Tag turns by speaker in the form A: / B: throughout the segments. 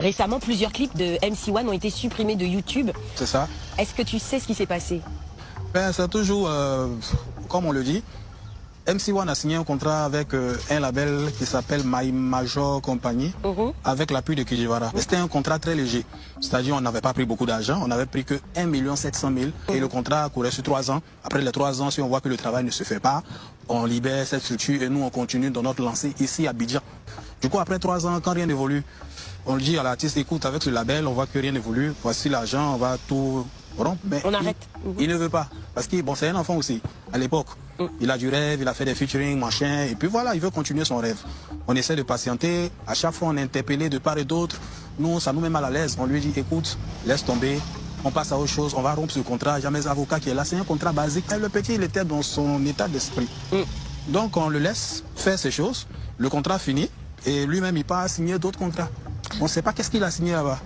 A: Récemment, plusieurs clips de MC1 ont été supprimés de YouTube.
B: C'est ça.
A: Est-ce que tu sais ce qui s'est passé?
B: Ben, c'est toujours, comme on le dit, MC1 a signé un contrat avec un label qui s'appelle My Major Company, avec l'appui de Kijivara. C'était un contrat très léger, c'est-à-dire on n'avait pas pris beaucoup d'argent, on n'avait pris que 1 700 000 et le contrat courait sur 3 ans. Après les 3 ans, si on voit que le travail ne se fait pas, on libère cette structure et nous on continue dans notre lancée ici à Abidjan. Du coup, après 3 ans, quand rien n'évolue, on le dit à l'artiste, écoute, avec ce label, on voit que rien n'évolue, voici l'argent, on va tout rompre. Mais
A: on arrête.
B: Il ne veut pas, parce que bon, c'est un enfant aussi, à l'époque. Il a du rêve, il a fait des featuring, machin, et puis voilà, il veut continuer son rêve. On essaie de patienter, à chaque fois on est interpellé de part et d'autre. Nous, ça nous met mal à l'aise. On lui dit, écoute, laisse tomber, on passe à autre chose, on va rompre ce contrat. Il y a mes avocats qui est là, c'est un contrat basique. Et le petit, il était dans son état d'esprit. Donc on le laisse faire ses choses, le contrat finit, et lui-même il part signer d'autres contrats. On ne sait pas qu'est-ce qu'il a signé là-bas.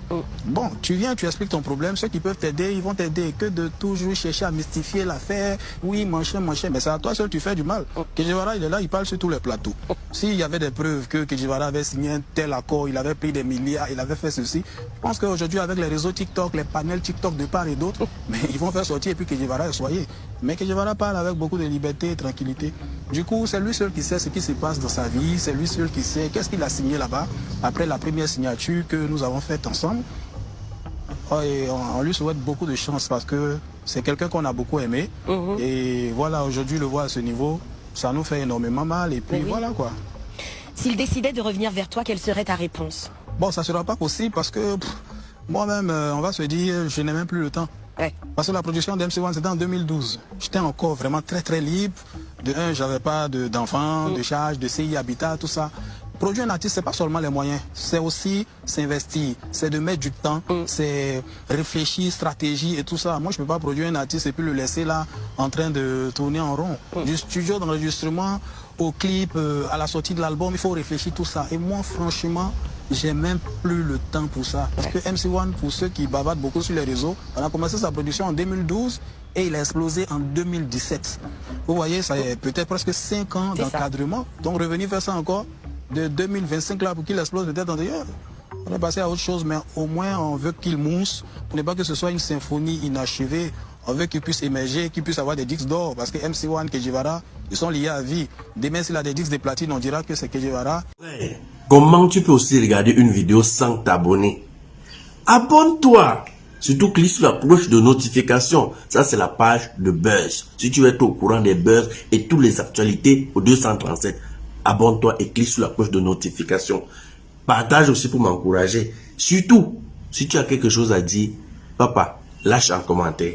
B: Bon, tu viens, tu expliques ton problème. Ceux qui peuvent t'aider, ils vont t'aider. Que de toujours chercher à mystifier l'affaire. Oui, machin. Mais c'est à toi seul, tu fais du mal. Kijivara, il est là, il parle sur tous les plateaux. S'il y avait des preuves que Kijivara avait signé un tel accord, il avait pris des milliards, il avait fait ceci, je pense qu'aujourd'hui, avec les réseaux TikTok, les panels TikTok de part et d'autre, mais ils vont faire sortir et puis Kijivara est soyez. Mais Kijivara parle avec beaucoup de liberté et tranquillité. Du coup, c'est lui seul qui sait ce qui se passe dans sa vie. C'est lui seul qui sait qu'est-ce qu'il a signé là-bas après la première signature que nous avons fait ensemble. Et on lui souhaite beaucoup de chance parce que c'est quelqu'un qu'on a beaucoup aimé. Et voilà, aujourd'hui le voir à ce niveau, ça nous fait énormément mal. Et puis voilà quoi.
A: S'il décidait de revenir vers toi, quelle serait ta réponse? Bon,
B: ça ne sera pas possible parce que moi-même, on va se dire, je n'ai même plus le temps. Parce que la production d'MC1, c'était en 2012. J'étais encore vraiment très libre. De un, j'avais pas d'enfants, de charges, de CI Habitat, tout ça. Produire un artiste, c'est pas seulement les moyens, c'est aussi s'investir, c'est de mettre du temps, c'est réfléchir, stratégie et tout ça. Moi, je peux pas produire un artiste et puis le laisser là en train de tourner en rond. Du studio d'enregistrement au clip, à la sortie de l'album, il faut réfléchir tout ça. Et moi, franchement, j'ai même plus le temps pour ça. Parce que MC1, pour ceux qui bavardent beaucoup sur les réseaux, on a commencé sa production en 2012 et il a explosé en 2017. Vous voyez, ça est peut-être presque 5 ans d'encadrement. Donc revenir faire ça encore de 2025 là pour qu'il explose peut-être en d'ailleurs. On est passé à autre chose, mais au moins on veut qu'il mousse pour ne pas que ce soit une symphonie inachevée. On veut qu'il puisse émerger, qu'il puisse avoir des disques d'or. Parce que MC1, Kijivara, ils sont liés à vie. Demain, s'il a des disques de platine, on dira que c'est Kijivara.
C: Comment tu peux aussi regarder une vidéo sans t'abonner? Abonne-toi! Surtout clique sur la cloche de notification. Ça, c'est la page de Buzz. Si tu veux être au courant des buzz et toutes les actualités au 237, abonne-toi et clique sur la cloche de notification. Partage aussi pour m'encourager. Surtout, si tu as quelque chose à dire, papa, lâche un commentaire.